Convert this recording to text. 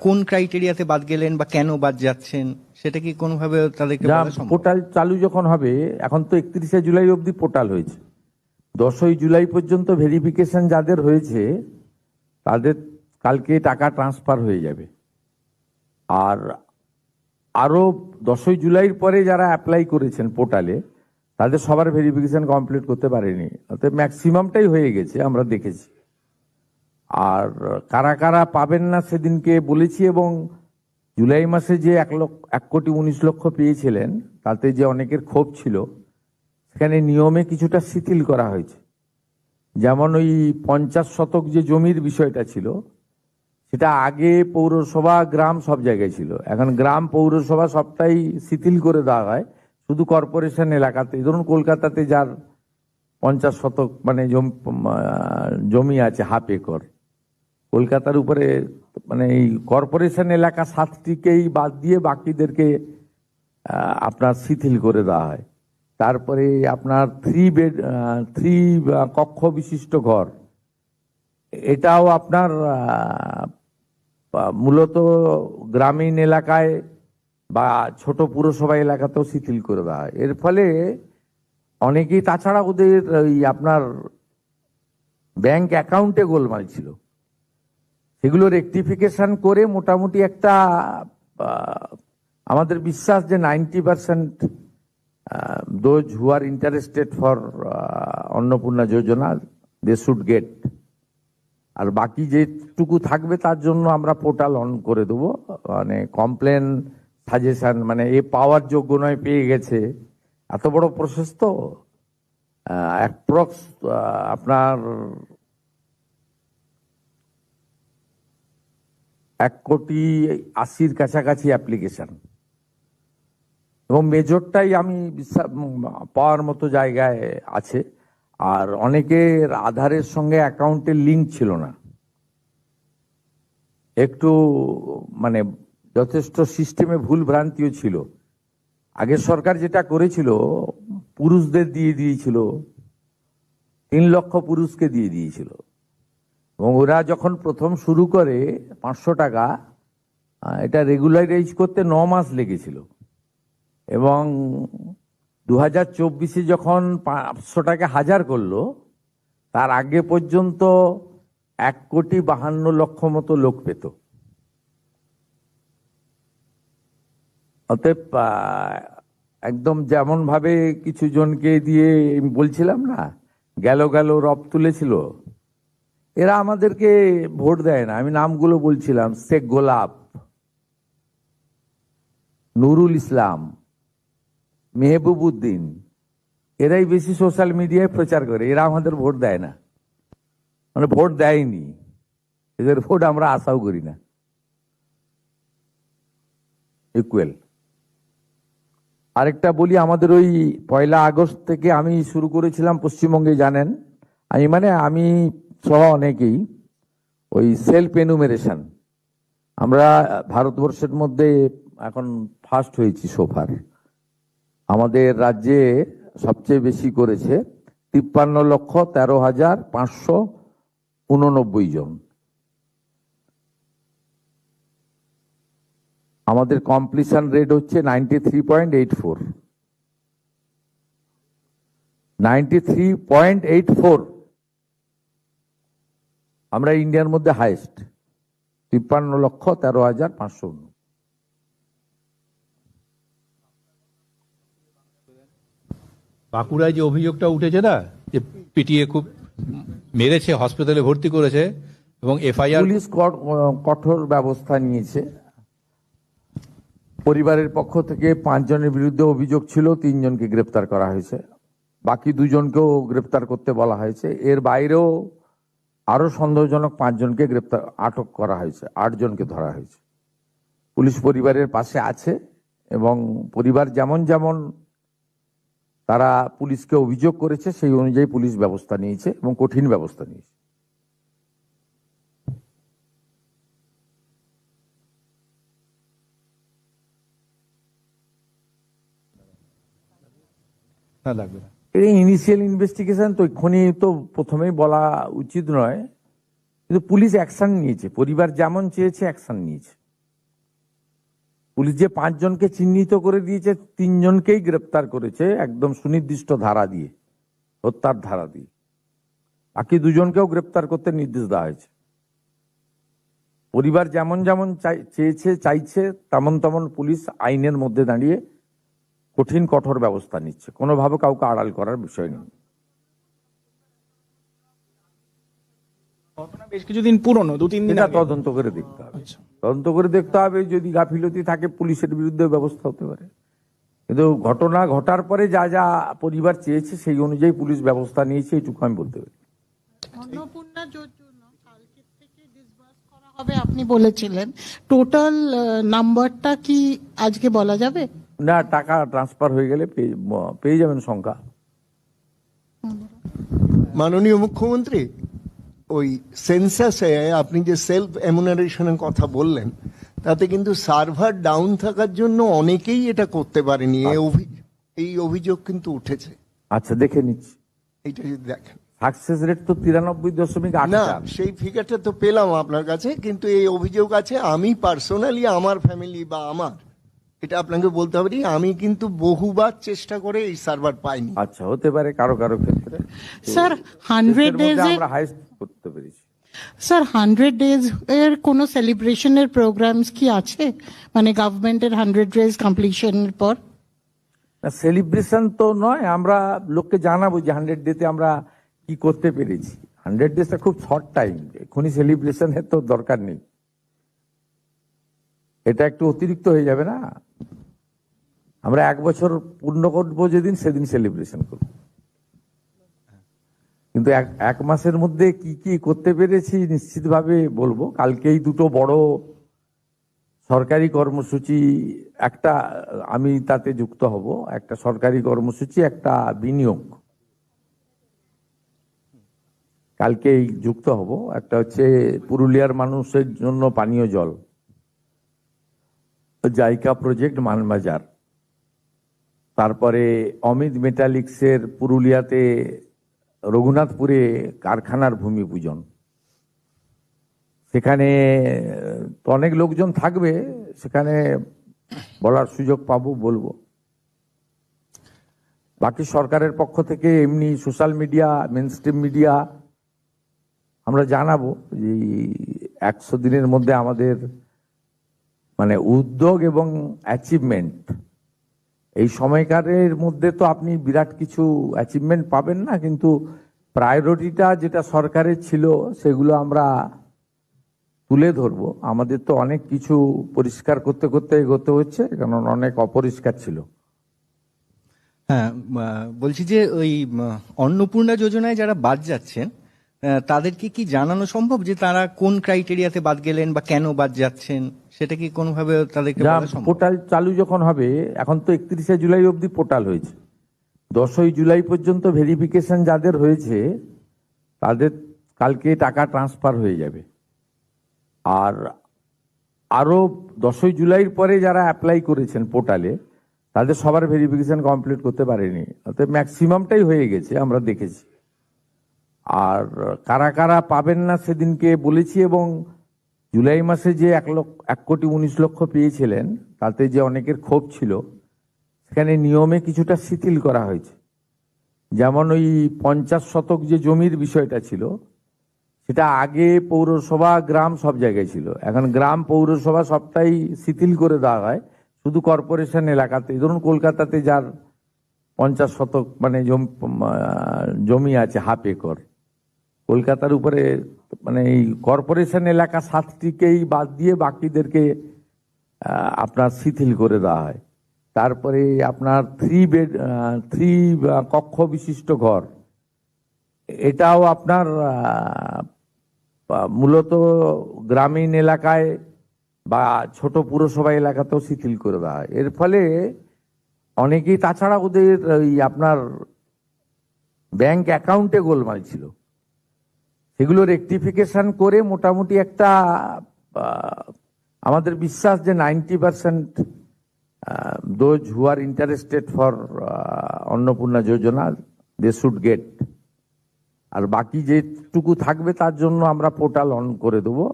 কোন ক্রাইটেরিয়াতে বাদ গেলেন বা কেন বাদ যাচ্ছেন সেটা কি কোনোভাবে তাদেরকে বলা সম্ভব? পোর্টাল চালু যখন হবে, এখন তো 31শে জুলাই অবধি পোর্টাল হয়েছে, 10ই জুলাই পর্যন্ত ভেরিফিকেশন যাদের হয়েছে তাদের কালকে টাকা ট্রান্সফার হয়ে যাবে। আর আরো 10ই জুলাইয়ের পরে যারা অ্যাপ্লাই করেছেন পোর্টালে তাদের সবার ভেরিফিকেশন কমপ্লিট করতে পারেনি, অর্থাৎ ম্যাক্সিমামটাই হয়ে গেছে, আমরা দেখেছি। আর কারা কারা পাবেন না সেদিনকে বলেছি, এবং জুলাই মাসে যে 1,19,00,000 পেয়েছিলেন তাতে যে অনেকের ক্ষোভ ছিল, সেখানে নিয়মে কিছুটা শিথিল করা হয়েছে। যেমন ওই 50 শতক যে জমির বিষয়টা ছিল, সেটা আগে পৌরসভা গ্রাম সব জায়গায় ছিল, এখন গ্রাম পৌরসভা সবটাই শিথিল করে দেওয়া হয়, শুধু কর্পোরেশন এলাকাতে। ধরুন কলকাতাতে যার 50 শতক মানে জমি আছে, হাফ একর, কলকাতার উপরে মানে এই কর্পোরেশন এলাকা 7টিকেই বাদ দিয়ে বাকিদেরকে আপনার শিথিল করে দেওয়া হয়। তারপরে আপনার 3 কক্ষ বিশিষ্ট ঘর, এটাও আপনার মূলত গ্রামীণ এলাকায় বা ছোট পুরসভা এলাকাতেও শিথিল করে দেওয়া হয়। এর ফলে অনেকেই, তাছাড়া ওদের ওই আপনার ব্যাংক অ্যাকাউন্টে গোলমাল ছিল, সেগুলো রেকটিফিকেশন করে মোটামুটি একটা আমাদের বিশ্বাস যে 90% those who are interested for Annapurna Yojana they should get. আর বাকি যেটুকু থাকবে তার জন্য আমরা পোর্টাল অন করে দেবো, মানে কমপ্লেন সাজেশন, মানে এ পাওয়ার যোগ্য নয় পেয়ে গেছে, এত বড় প্রসেস তো অ্যাপ্রক্স আপনার 1,80,00,000 কাছাকাছি অ্যাপ্লিকেশন, এবং মেজরটাই আমি পাওয়ার মতো জায়গায় আছে। আর অনেকের আধারের সঙ্গে অ্যাকাউন্টের লিঙ্ক ছিল না, একটু মানে যথেষ্ট সিস্টেমে ভুল ভ্রান্তিও ছিল। আগের সরকার যেটা করেছিল, পুরুষদের দিয়ে দিয়েছিল, 3 লক্ষ পুরুষকে দিয়ে দিয়েছিল, এবং ওরা যখন প্রথম শুরু করে 500 টাকা, এটা রেগুলারাইজ করতে 9 মাস লেগেছিল, এবং 2024-এ যখন 500 টাকা 1000 করলো, তার আগে পর্যন্ত 1,52,00,000 মতো লোক পেত। অতএব একদম যেমন ভাবে কিছু জনকে দিয়ে বলছিলাম না, গেল রব তুলেছিল, এরা আমাদেরকে ভোট দেয় না। আমি নামগুলো বলছিলাম, শেখ গোলাপ, নুরুল ইসলাম, মেহবুব উদ্দিন, এরাই বেশি সোশ্যাল মিডিয়ায় প্রচার করে, এরা আমাদের ভোট দেয় না, মানে ভোট দেয়নি, এদের ভোট আমরা আশাও করি না। ইকুয়াল। আরেকটা বলি, আমাদের ওই 1 আগস্ট থেকে আমি শুরু করেছিলাম পশ্চিমবঙ্গে, জানেন, আমি সহ অনেকেই ওই সেলফ এনুমেরেশন, আমরা ভারতবর্ষের মধ্যে এখন ফার্স্ট হয়েছি সোফার। আমাদের রাজ্যে সবচেয়ে বেশি করেছে 53,13,589 জন। আমাদের কমপ্লিশন রেট হচ্ছে 93.84। 93.84 আমরা ইন্ডিয়ার মধ্যে হাইয়েস্ট, 53,13,589। বাঁকুড়ায় যে অভিযোগটা উঠেছে না, যে পিটিয়ে খুব মেরেছে, হসপিটালে ভর্তি করেছে, এবং এফআইআর, পুলিশ কঠোর ব্যবস্থা নিয়েছে। পরিবারের পক্ষ থেকে 5 জনের বিরুদ্ধে অভিযোগ ছিল, 3 জনকে গ্রেপ্তার করা হয়েছে, বাকি 2 জনকেও গ্রেপ্তার করতে বলা হয়েছে। এর বাইরেও আরো সন্দেহজনক 5 জনকে আটক করা হয়েছে, 8 জনকে ধরা হয়েছে। পুলিশ পরিবারের পাশে আছে, এবং পরিবার যেমন যেমন তারা পুলিশকে অভিযোগ করেছে সেই অনুযায়ী পুলিশ ব্যবস্থা নিয়েছে, এবং কঠিন ব্যবস্থা নিয়েছে। লাগবে না। এই ইনিশিয়াল ইনভেস্টিগেশন তো এক্ষুনি তো প্রথমেই বলা উচিত নয়, কিন্তু পুলিশ অ্যাকশন নিয়েছে, পরিবার যেমন চেয়েছে অ্যাকশন নিয়েছে। পুলিশ যে 5 জনকে চিহ্নিত করে দিয়েছে, 3 জনকেই গ্রেপ্তার করেছে একদম সুনির্দিষ্ট ধারা দিয়ে, হত্যার ধারা দিয়ে। বাকি 2 জনকেও গ্রেপ্তার করতে নির্দেশ দেওয়া হয়েছে। পরিবার যেমন যেমন চাইছে তেমন তেমন পুলিশ আইনের মধ্যে দাঁড়িয়ে কঠিন কঠোর ব্যবস্থা নিচ্ছে, কোনোভাবে কাউকে আড়াল করার বিষয় নেই। ঘটনা বেশ কিছুদিন পুরনো, 2-3 দিন এটা আগে। তদন্ত করে দেখতে হবে। তদন্ত করে দেখতে হবে, যদি গাফিলতি থাকে পুলিশের বিরুদ্ধে ব্যবস্থা হতে পারে। কিন্তু ঘটনা ঘটার পরে যা যা পরিবার চেয়েছে সেই অনুযায়ী পুলিশ ব্যবস্থা নিয়েছে, এইটুকু আমি বলতে পারি। অন্নপূর্ণা যোজনা কালকে থেকে ডিসবার্স করা হবে আপনি বলেছিলেন, টোটাল নাম্বারটা কি আজকে বলা যাবে? না, টাকা ট্রান্সফার হয়ে গেলে পেয়ে যাবেন সংখ্যা। মাননীয় মুখ্যমন্ত্রী, ওই সেন্সাসে আপনি যে সেলফ এমুনারেশনের কথা বললেন, তাতে কিন্তু সার্ভার ডাউন থাকার জন্য অনেকেই এটা করতে পারেনি, এই অভিযোগ কিন্তু উঠেছে। আচ্ছা, দেখে নিচ্ছি। এইটা যদি দেখেন। সাকসেস রেট তো 93.8। না, সেই ফিগারটা তো পেলাম আপনার কাছে, কিন্তু এই অভিযোগ আছে। আমি পার্সোনালি, আমার ফ্যামিলি বা আমার, এটা আপনাকে বলতে হবে, আমি কিন্তু বহুবার চেষ্টা করে এই সার্ভার পাইনি। আচ্ছা, হতে পারে কারো কারো ক্ষেত্রে। স্যার 100 ডেজ আমরা হাইস্ট করতে পেরেছি। স্যার 100 ডেজ এর কোনো সেলিব্রেশনের প্রোগ্রামস কি আছে, মানে গভর্নমেন্টের 100 ডেজ কমপ্লিশনের পর? সেলিব্রেশন তো নয়, আমরা লোককে জানাবো যে 100 ডেতে আমরা কি করতে পেরেছি। 100 ডেজটা খুব শর্ট টাইম, এখনই সেলিব্রেশনের তো দরকার নেই, এটা একটু অতিরিক্ত হয়ে যাবে না। আমরা 1 বছর পূর্ণ করবো যেদিন, সেদিন সেলিব্রেশন করব। কিন্তু এক মাসের মধ্যে কি কি করতে পেরেছি নিশ্চিতভাবে বলবো। কালকেই 2টো বড় সরকারি কর্মসূচি, একটা আমি তাতে যুক্ত হব, একটা সরকারি কর্মসূচি, একটা বিনিয়োগ, কালকেই যুক্ত হব। একটা হচ্ছে পুরুলিয়ার মানুষের জন্য পানীয় জল, জাইকা প্রজেক্ট মানবাজার। তারপরে অমিত মেটালিক্সের পুরুলিয়াতে রঘুনাথপুরে কারখানার ভূমি পূজন। সেখানে তো অনেক লোকজন থাকবে, সেখানে বলার সুযোগ পাবো, বলবো। বাকি সরকারের পক্ষ থেকে এমনি সোশ্যাল মিডিয়া, মেনস্ট্রিম মিডিয়া আমরা জানাবো যে 100 দিনের মধ্যে আমাদের মানে উদ্যোগ এবং অ্যাচিভমেন্ট, এই সময়কালের মধ্যে তো আপনি বিরাট কিছু অ্যাচিভমেন্ট পাবেন না, কিন্তু প্রায়োরিটিটা যেটা সরকারের ছিল সেগুলো আমরা তুলে ধরবো। আমাদের তো অনেক কিছু পরিষ্কার করতে করতে এগোতে হচ্ছে, কারণ অনেক অপরিষ্কার ছিল। হ্যাঁ, বলছি যে ওই অন্নপূর্ণা যোজনায় যারা বাদ যাচ্ছেন তাদেরকে কি জানানো সম্ভব যে তারা কোন ক্রাইটেরিয়াতে বাদ গেলেন বা কেন বাদ যাচ্ছেন? সেটা কি কোনোভাবে তাদেরকে বলা সম্ভব? পোর্টাল চালু যখন হবে, এখন তো 31শে জুলাই অবধি পোর্টাল হয়েছে, 10ই জুলাই পর্যন্ত ভেরিফিকেশন যাদের হয়েছে তাদের কালকে টাকা ট্রান্সফার হয়ে যাবে। আর আরো 10ই জুলাইয়ের পরে যারা অ্যাপ্লাই করেছেন পোর্টালে, তাদের সবার ভেরিফিকেশন কমপ্লিট করতে পারেনি, অর্থাৎ ম্যাক্সিমামটাই হয়ে গেছে, আমরা দেখেছি। আর কারা কারা পাবেন না সেদিনকে বলেছি, এবং জুলাই মাসে যে 1,19,00,000 পেয়েছিলেন তাতে যে অনেকের ক্ষোভ ছিল, সেখানে নিয়মে কিছুটা শিথিল করা হয়েছে। যেমন ওই 50 শতক যে জমির বিষয়টা ছিল, সেটা আগে পৌরসভা, গ্রাম সব জায়গায় ছিল, এখন গ্রাম, পৌরসভা সবটাই শিথিল করে দেওয়া হয়, শুধু কর্পোরেশন এলাকাতে। ধরুন কলকাতাতে যার 50 শতক মানে জমি আছে, হাফ একর, কলকাতার উপরে মানে এই কর্পোরেশন এলাকা 7টিকেই বাদ দিয়ে বাকিদেরকে আপনার শিথিল করে দেওয়া হয়। তারপরে আপনার 3 কক্ষ বিশিষ্ট ঘর, এটাও আপনার মূলত গ্রামীণ এলাকায় বা ছোট পুরসভা এলাকাতেও শিথিল করে দেওয়া হয়। এর ফলে অনেকেই, তাছাড়া ওদের ওই আপনার ব্যাংক অ্যাকাউন্টে গোলমাল ছিল, সেগুলো রেকটিফিকেশন করে মোটামুটি একটা আমাদের বিশ্বাস যে 90% those who are interested for Annapurna Yojana they should get. আর বাকি যেটুকু থাকবে তার জন্য আমরা পোর্টাল অন করে দেবো,